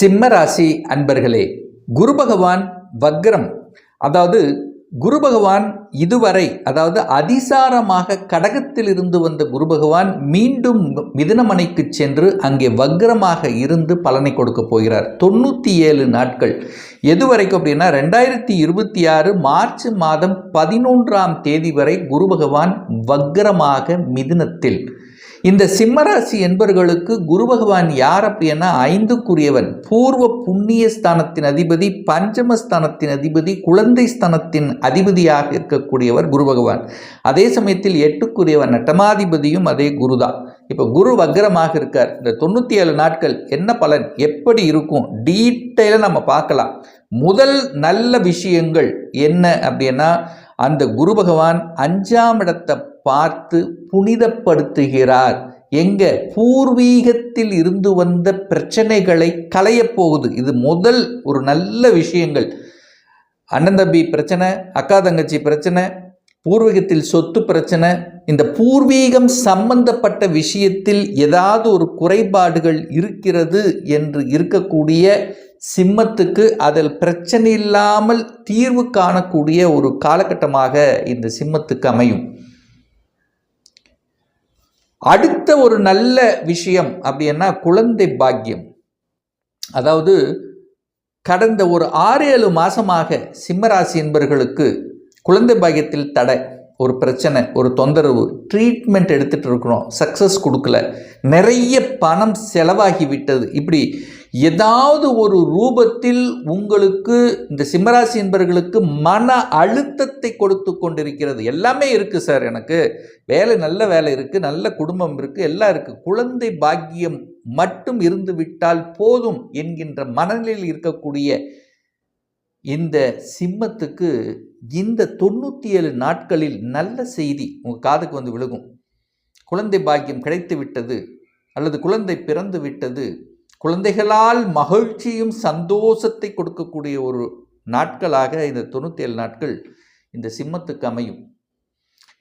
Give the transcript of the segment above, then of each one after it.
சிம்மராசி அன்பர்களே, குரு பகவான் வக்ரம். அதாவது குரு பகவான் இதுவரை அதிசாரமாக கடகத்தில் இருந்து வந்த குரு பகவான் மீண்டும் மிதுனமனைக்கு சென்று அங்கே வக்ரமாக இருந்து பலனை கொடுக்க போகிறார். 97 நாட்கள். எதுவரைக்கும் அப்படின்னா 2026 மார்ச் மாதம் 11ஆம் தேதி வரை குரு பகவான் வக்ரமாக மிதுனத்தில். இந்த சிம்மராசி என்பவர்களுக்கு குரு பகவான் யார் அப்படின்னா 5க்குரியவன், பூர்வ புண்ணிய ஸ்தானத்தின் அதிபதி, பஞ்சமஸ்தானத்தின் அதிபதி, குழந்தை ஸ்தானத்தின் அதிபதியாக இருக்கக்கூடியவர் குரு பகவான். அதே சமயத்தில் 8க்குரியவன் நட்டமாதிபதியும் அதே குருதான். இப்போ குரு வக்ரமாக இருக்கார். இந்த 97 நாட்கள் என்ன பலன், எப்படி இருக்கும், டீட்டெயிலாக நம்ம பார்க்கலாம். முதல் நல்ல விஷயங்கள் என்ன அப்படின்னா, அந்த குரு பகவான் 5ஆம் இடத்தை பார்த்து புனிதப்படுத்துகிறார். எங்க பூர்வீகத்தில் இருந்து வந்த பிரச்சனைகளை களைய போகுது. இது முதல் ஒரு நல்ல விஷயங்கள். அண்ணன் தம்பி பிரச்சனை, அக்கா தங்கச்சி பிரச்சனை, பூர்வீகத்தில் சொத்து பிரச்சனை, இந்த பூர்வீகம் சம்பந்தப்பட்ட விஷயத்தில் ஏதாவது ஒரு குறைபாடுகள் இருக்கிறது என்று இருக்கக்கூடிய சிம்மத்துக்கு அதில் பிரச்சனை இல்லாமல் தீர்வு காணக்கூடிய ஒரு காலகட்டமாக இந்த சிம்மத்துக்கு அமையும். அடுத்த ஒரு நல்ல விஷயம் அப்படின்னா குழந்தை பாக்கியம். அதாவது கடந்த ஒரு 6-7 மாதமாக சிம்மராசி என்பவர்களுக்கு குழந்தை பாக்கியத்தில் தடை, ஒரு பிரச்சனை, ஒரு தொந்தரவு, ட்ரீட்மெண்ட் எடுத்துகிட்டு இருக்கிறோம், சக்ஸஸ் கொடுக்கல, நிறைய பணம் செலவாகி விட்டது. இப்படி ஏதாவது ஒரு ரூபத்தில் உங்களுக்கு இந்த சிம்மராசி என்பவர்களுக்கு மன அழுத்தத்தை கொடுத்து கொண்டிருக்கிறது. எல்லாமே இருக்குது சார், எனக்கு வேலை, நல்ல வேலை இருக்குது, நல்ல குடும்பம் இருக்குது, எல்லாம் இருக்குது, குழந்தை பாக்கியம் மட்டும் இருந்து விட்டால் போதும் என்கின்ற மனநிலையில் இருக்கக்கூடிய இந்த சிம்மத்துக்கு இந்த 97 நாட்களில் நல்ல செய்தி உங்கள் காதுக்கு வந்து விழுகும். குழந்தை பாக்கியம் கிடைத்து விட்டது அல்லது குழந்தை பிறந்து விட்டது, குழந்தைகளால் மகிழ்ச்சியும் சந்தோஷத்தை கொடுக்கக்கூடிய ஒரு நாட்களாக இந்த 97 நாட்கள் இந்த சிம்மத்துக்கு அமையும்.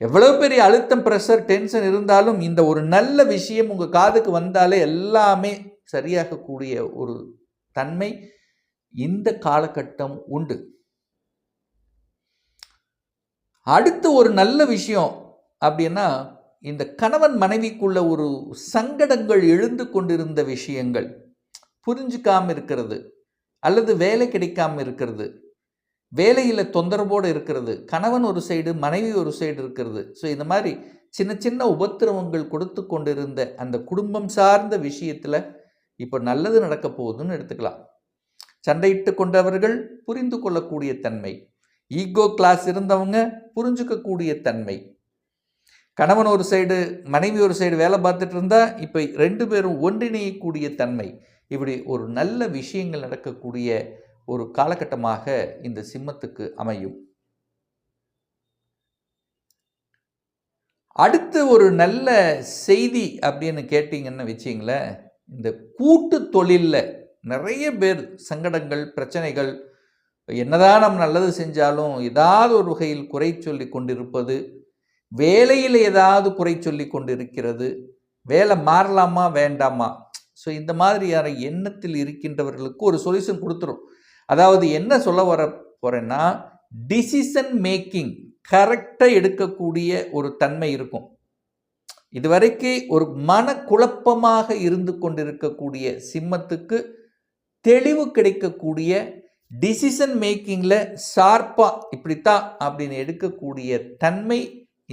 எவ்வளவு பெரிய அழுத்தம், ப்ரெஷர், டென்ஷன் இருந்தாலும் இந்த ஒரு நல்ல விஷயம் உங்கள் காதுக்கு வந்தாலே எல்லாமே சரியாகக்கூடிய ஒரு தன்மை இந்த காலகட்டம் உண்டு. அடுத்த ஒரு நல்ல விஷயம் அப்படின்னா, இந்த கணவன் மனைவிக்குள்ள ஒரு சங்கடங்கள் எழுந்து கொண்டிருந்த விஷயங்கள் புரிஞ்சுக்காம இருக்கிறது, அல்லது வேலை கிடைக்காம இருக்கிறது, வேலையில் தொந்தரவோடு இருக்கிறது, கணவன் ஒரு சைடு மனைவி ஒரு சைடு இருக்கிறது. ஸோ இந்த மாதிரி சின்ன சின்ன உபத்திரவங்கள் கொடுத்து கொண்டிருந்த அந்த குடும்பம் சார்ந்த விஷயத்தில் இப்போ நல்லது நடக்க போகுதுன்னு எடுத்துக்கலாம். சண்டையிட்டு கொண்டவர்கள் புரிந்து கொள்ளக்கூடிய தன்மை, ஈகோ கிளாஸ் இருந்தவங்க புரிஞ்சுக்கக்கூடிய தன்மை, கணவன் ஒரு சைடு மனைவி ஒரு சைடு வேலை பார்த்துட்டு இருந்தால் இப்போ 2 பேரும் ஒன்றிணையக்கூடிய தன்மை, இப்படி ஒரு நல்ல விஷயங்கள் நடக்கக்கூடிய ஒரு காலகட்டமாக இந்த சிம்மத்துக்கு அமையும். அடுத்து ஒரு நல்ல செய்தி அப்படின்னு கேட்டிங்கன்னு வச்சிங்களேன், இந்த கூட்டு தொழிலில் நிறைய பேர் சங்கடங்கள், பிரச்சனைகள், என்னதான் நம்ம நல்லது செஞ்சாலும் ஏதாவது ஒரு வகையில் குறை சொல்லி கொண்டிருப்பது, வேலையில் ஏதாவது குறை சொல்லி கொண்டிருக்கிறது, வேலை மாறலாமா வேண்டாமா, ஸோ இந்த மாதிரியான எண்ணத்தில் இருக்கின்றவர்களுக்கு ஒரு சொல்யூஷன் கொடுத்துரும். அதாவது என்ன சொல்ல வர போகிறேன்னா, டிசிஷன் மேக்கிங் கரெக்டாக எடுக்கக்கூடிய ஒரு தன்மை இருக்கும். இதுவரைக்கும் ஒரு மனக்குழப்பமாக இருந்து கொண்டிருக்கக்கூடிய சிம்மத்துக்கு தெளிவு கிடைக்கக்கூடிய, டிசிஷன் மேக்கிங்கில் ஷார்ப்பாக இப்படித்தான் அப்படின்னு எடுக்கக்கூடிய தன்மை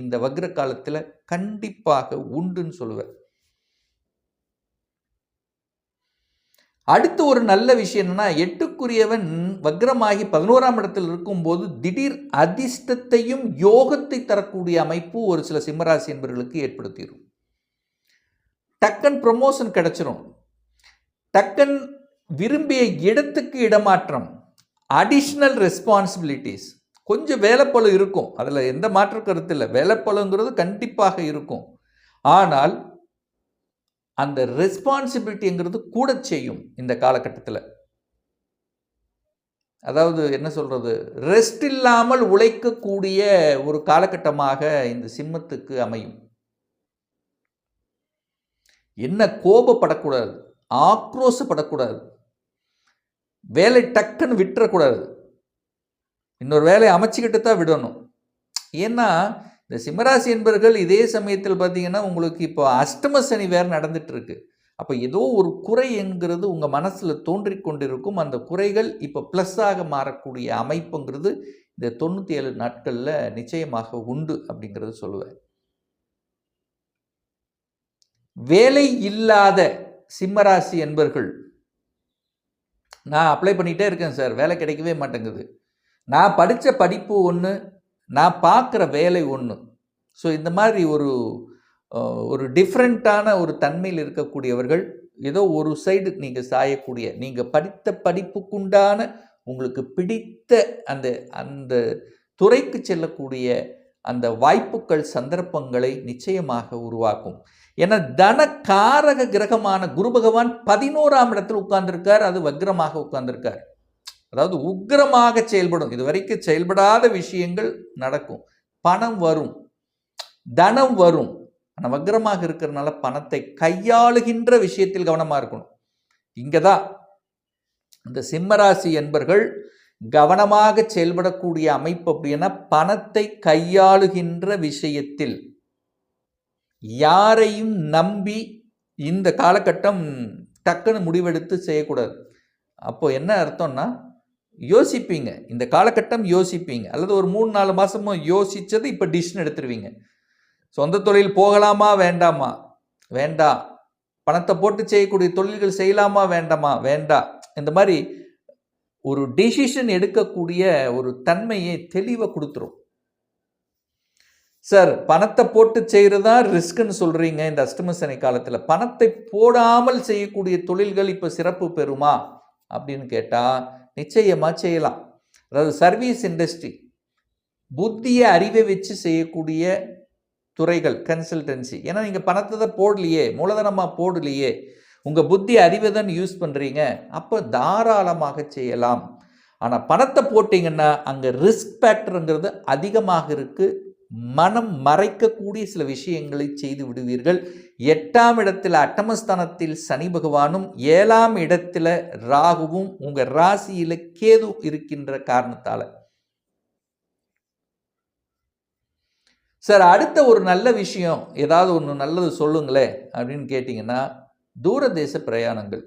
இந்த வக்ர காலத்தில் கண்டிப்பாக உண்டுன்னு சொல்லுவேன். அடுத்து ஒரு நல்ல விஷயம் என்னன்னா, 8க்குரியவன் வக்ரமாகி 11ஆம் இடத்தில் இருக்கும்போது திடீர் அதிர்ஷ்டத்தையும் யோகத்தை தரக்கூடிய அமைப்பு ஒரு சில சிம்மராசி என்பவர்களுக்கு ஏற்படுத்திடும். டக்கன் ப்ரமோஷன் கிடைச்சிரும், டக்கன் விரும்பிய இடத்துக்கு இடமாற்றம், அடிஷ்னல் ரெஸ்பான்சிபிலிட்டிஸ், கொஞ்சம் வேலைப்பளு இருக்கும், அதில் எந்த மாற்று கருத்து இல்லை, வேலைப்பளுங்கிறது கண்டிப்பாக இருக்கும். ஆனால் அந்த ரெஸ்பான்சிபிலிட்டிங்கிறது கூட செய்யும் இந்த காலகட்டத்தில். அதாவது என்ன சொல்கிறது, ரெஸ்ட் இல்லாமல் உழைக்கக்கூடிய ஒரு காலகட்டமாக இந்த சிம்மத்துக்கு அமையும். என்ன கோபப்படக்கூடாது, ஆக்ரோஷப்படக்கூடாது. வேலை டக்குன்னு விட்டுறக்கூடாது, இன்னொரு வேலையை அமைச்சிக்கிட்டு தான் விடணும். ஏன்னா இந்த சிம்மராசி என்பவர்கள் இதே சமயத்தில் பார்த்தீங்கன்னா உங்களுக்கு இப்போ அஷ்டம சனி வேறு நடந்துட்டு இருக்கு. அப்போ ஏதோ ஒரு குறை என்கிறது உங்கள் மனசில் தோன்றிக் கொண்டிருக்கும். அந்த குறைகள் இப்போ ப்ளஸ்ஸாக மாறக்கூடிய அமைப்புங்கிறது இந்த 97 நாட்களில் நிச்சயமாக உண்டு அப்படிங்கிறது சொல்லுவேன். வேலை இல்லாத சிம்மராசி என்பர்கள், நான் அப்ளை பண்ணிகிட்டே இருக்கேன் சார், வேலை கிடைக்கவே மாட்டேங்குது, நான் படித்த படிப்பு ஒன்று, நான் பார்க்குற வேலை ஒன்று. ஸோ இந்த மாதிரி ஒரு டிஃப்ரெண்ட்டான ஒரு தன்மையில் இருக்கக்கூடியவர்கள், ஏதோ ஒரு சைடு நீங்கள் சாயக்கூடிய, நீங்கள் படித்த படிப்புக்குண்டான உங்களுக்கு பிடித்த அந்த அந்த துறைக்கு செல்லக்கூடிய அந்த வாய்ப்புகள் சந்தர்ப்பங்களை நிச்சயமாக உருவாக்கும். ஏன்னா தனக்காரக கிரகமான குரு பகவான் 11ஆம் இடத்தில் உட்கார்ந்திருக்கார். அது வக்ரமாக உட்கார்ந்திருக்கார். அதாவது உக்கிரமாக செயல்படும். இதுவரைக்கும் செயல்படாத விஷயங்கள் நடக்கும். பணம் வரும், தனம் வரும். ஆனால் வக்ரமாக இருக்கிறதுனால பணத்தை கையாளுகின்ற விஷயத்தில் கவனமாக இருக்கணும். இங்கே தான் இந்த சிம்மராசி என்பர்கள் கவனமாக செயல்படக்கூடிய அமைப்பு. அப்படின்னா பணத்தை கையாளுகின்ற விஷயத்தில் யாரையும் நம்பி இந்த காலகட்டம் டக்குன்னு முடிவெடுத்து செய்யக்கூடாது. அப்போ என்ன அர்த்தம்னா யோசிப்பீங்க, இந்த காலகட்டம் யோசிப்பீங்க, அல்லது ஒரு 3-4 மாதமோ யோசித்தது இப்போ டிசிஷன் எடுத்துருவீங்க. சொந்த தொழில் போகலாமா வேண்டாமா, வேண்டாம். பணத்தை போட்டு செய்யக்கூடிய தொழில்கள் செய்யலாமா வேண்டாமா, வேண்டாம். இந்த மாதிரி ஒரு டிசிஷன் எடுக்கக்கூடிய ஒரு தன்மையை தெளிவாக கொடுத்துரும். சார் பணத்தை போட்டு செய்கிறது தான் ரிஸ்க்குன்னு சொல்கிறீங்க இந்த அஷ்டம சனி காலத்தில், பணத்தை போடாமல் செய்யக்கூடிய தொழில்கள் இப்போ சிறப்பு பெறுமா அப்படின்னு கேட்டால் நிச்சயமாக செய்யலாம். அதாவது சர்வீஸ் இண்டஸ்ட்ரி, புத்தியை அறிவை வச்சு செய்யக்கூடிய துறைகள், கன்சல்டன்சி. ஏன்னா நீங்கள் பணத்தை தான் போடலையே, மூலதனமாக போடலையே, உங்கள் புத்தி அறிவை தான் யூஸ் பண்ணுறீங்க, அப்போ தாராளமாக செய்யலாம். ஆனால் பணத்தை போட்டிங்கன்னா அங்கே ரிஸ்க் ஃபேக்டருங்கிறது அதிகமாக இருக்குது. மனம் மறைக்கக்கூடிய சில விஷயங்களை செய்து விடுவீர்கள். 8ஆம் இடத்தில் அட்டமஸ்தானத்தில் சனி பகவானும் 7ஆம் இடத்துல ராகுவும் உங்கள் ராசியில் கேது இருக்கின்ற காரணத்தால். சார் அடுத்த ஒரு நல்ல விஷயம் ஏதாவது ஒன்று நல்லது சொல்லுங்களேன் அப்படின்னு கேட்டிங்கன்னா, தூரதேச பிரயாணங்கள்,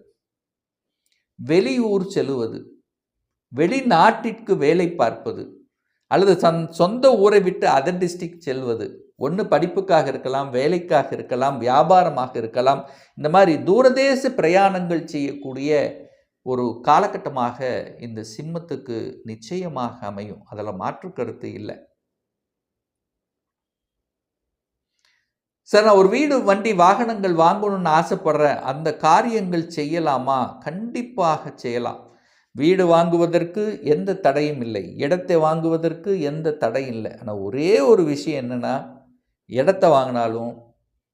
வெளியூர் செல்லுவது, வெளிநாட்டிற்கு வேலை பார்ப்பது, அல்லது சொந்த ஊரை விட்டு அதர் டிஸ்ட்ரிக்ட் செல்வது, ஒன்று படிப்புக்காக இருக்கலாம், வேலைக்காக இருக்கலாம், வியாபாரமாக இருக்கலாம். இந்த மாதிரி தூரதேச பிரயாணங்கள் செய்யக்கூடிய ஒரு காலகட்டமாக இந்த சிம்மத்துக்கு நிச்சயமாக அமையும். அதில் மாற்று கருத்து இல்லை. சார் நான் ஒரு வீடு, வண்டி, வாகனங்கள் வாங்கணும்னு ஆசைப்படுறேன், அந்த காரியங்கள் செய்யலாமா? கண்டிப்பாக செய்யலாம். வீடு வாங்குவதற்கு எந்த தடையும் இல்லை, இடத்தை வாங்குவதற்கு எந்த தடையும் இல்லை. ஆனால் ஒரே ஒரு விஷயம் என்னென்னா, இடத்த வாங்கினாலும்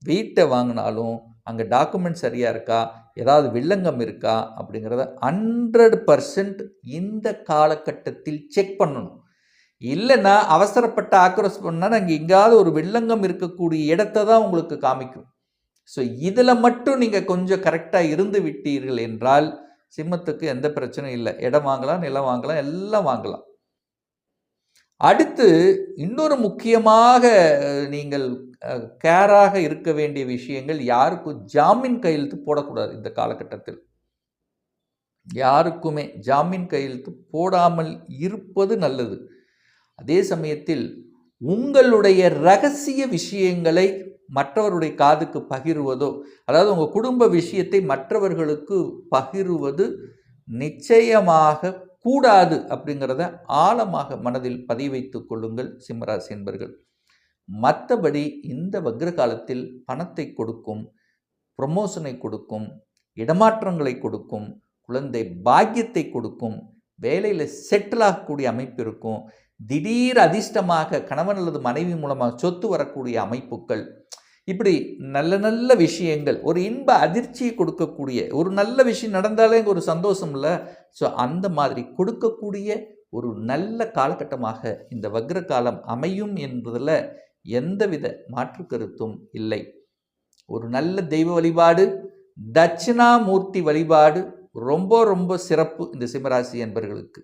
வீட்டை வாங்கினாலும் அங்கே டாக்குமெண்ட் சரியாக இருக்கா, ஏதாவது வில்லங்கம் இருக்கா அப்படிங்கிறத 100% இந்த காலகட்டத்தில் செக் பண்ணணும். இல்லைன்னா அவசரப்பட்ட ஆக்ரோஷ் பண்ணால் அங்கே எங்கேயாவது ஒரு வில்லங்கம் இருக்கக்கூடிய இடத்தை தான் உங்களுக்கு காமிக்கும். ஸோ இதில் மட்டும் நீங்கள் கொஞ்சம் கரெக்டாக இருந்து விட்டீர்கள் என்றால் சிம்மத்துக்கு எந்த பிரச்சனையும் இல்லை. இடம் வாங்கலாம், நிலம் வாங்கலாம், எல்லாம் வாங்கலாம். அடுத்து இன்னொரு முக்கியமாக நீங்கள் கேராக இருக்க வேண்டிய விஷயங்கள், யாருக்கும் ஜாமீன் கையெழுத்து போடக்கூடாது. இந்த காலகட்டத்தில் யாருக்குமே ஜாமீன் கையெழுத்து போடாமல் இருப்பது நல்லது. அதே சமயத்தில் உங்களுடைய ரகசிய விஷயங்களை மற்றவருடைய காதுக்கு பகிர்வதோ, அதாவது உங்கள் குடும்ப விஷயத்தை மற்றவர்களுக்கு பகிர்வது நிச்சயமாக கூடாது அப்படிங்கிறத ஆழமாக மனதில் பதிவு வைத்துக் கொள்ளுங்கள் சிம்மராசி என்பர்கள். மற்றபடி இந்த வக்ர காலத்தில் பணத்தை கொடுக்கும், ப்ரமோஷனை கொடுக்கும், இடமாற்றங்களை கொடுக்கும், குழந்தை பாக்கியத்தை கொடுக்கும், வேலையில் செட்டில் ஆகக்கூடிய அமைப்பு இருக்கும், திடீர் அதிர்ஷ்டமாக கணவன் அல்லது மனைவி மூலமாக சொத்து வரக்கூடிய அமைப்புகள், இப்படி நல்ல நல்ல விஷயங்கள், ஒரு இன்ப அதிர்ச்சியை கொடுக்கக்கூடிய, ஒரு நல்ல விஷயம் நடந்தாலே ஒரு சந்தோஷம் இல்லை, ஸோ அந்த மாதிரி கொடுக்கக்கூடிய ஒரு நல்ல காலகட்டமாக இந்த வக்ர காலம் அமையும் என்பதில் எந்தவித மாற்று கருத்தும் இல்லை. ஒரு நல்ல தெய்வ வழிபாடு, தட்சிணாமூர்த்தி வழிபாடு ரொம்ப ரொம்ப சிறப்பு இந்த சிம்மராசி என்பர்களுக்கு.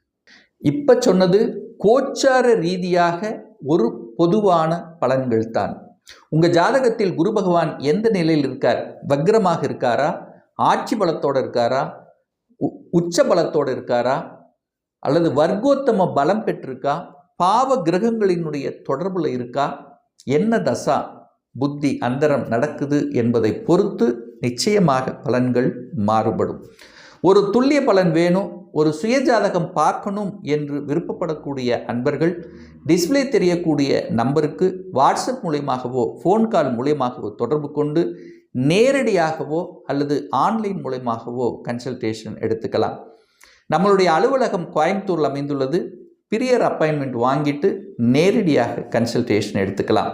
இப்போ சொன்னது கோச்சார ரீதியாக ஒரு பொதுவான பலன்கள் தான். உங்கள் ஜாதகத்தில் குரு பகவான் எந்த நிலையில் இருக்கார்? வக்ரமாக இருக்காரா, ஆட்சி பலத்தோடு இருக்காரா, உச்ச பலத்தோடு இருக்காரா, அல்லது வர்க்கோத்தம பலம் பெற்றிருக்கா, பாவ கிரகங்களினுடைய தொடர்பில் இருக்கா, என்ன தசா புத்தி அந்தரம் நடக்குது என்பதை பொறுத்து நிச்சயமாக பலன்கள் மாறுபடும். ஒரு துல்லிய பலன் வேணும், ஒரு சுயஜாதகம் பார்க்கணும் என்று விருப்பப்படக்கூடிய அன்பர்கள் டிஸ்பிளே தெரியக்கூடிய நம்பருக்கு வாட்ஸ்அப் மூலமாகவோ ஃபோன் கால் மூலமாகவோ தொடர்பு கொண்டு நேரடியாகவோ அல்லது ஆன்லைன் மூலமாகவோ கன்சல்டேஷன் எடுத்துக்கலாம். நம்மளுடைய அலுவலகம் கோயம்புத்தூரில் அமைந்துள்ளது. பிரியர் அப்பாயின்மெண்ட் வாங்கிட்டு நேரடியாக கன்சல்டேஷன் எடுத்துக்கலாம்.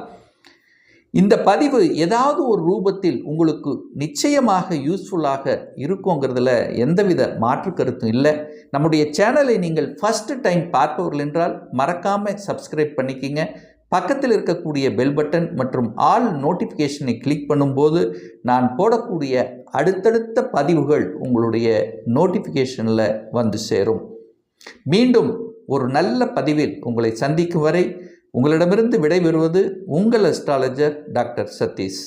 இந்த பதிவு ஏதாவது ஒரு ரூபத்தில் உங்களுக்கு நிச்சயமாக யூஸ்ஃபுல்லாக இருக்குங்கிறதுல எந்தவித மாற்று கருத்தும் இல்லை. நம்முடைய சேனலை நீங்கள் ஃபஸ்ட்டு டைம் பார்ப்பவர்கள் என்றால் மறக்காமல் சப்ஸ்கிரைப் பண்ணிக்கிங்க. பக்கத்தில் இருக்கக்கூடிய பெல் பட்டன் மற்றும் ஆல் நோட்டிஃபிகேஷனை கிளிக் பண்ணும்போது நான் போடக்கூடிய அடுத்தடுத்த பதிவுகள் உங்களுடைய நோட்டிஃபிகேஷனில் வந்து சேரும். மீண்டும் ஒரு நல்ல பதிவில் உங்களை சந்திக்கும் வரை உங்களிடமிருந்து விடைபெறுவது உங்கள் அஸ்ட்ராலஜர் டாக்டர் சதீஷ்.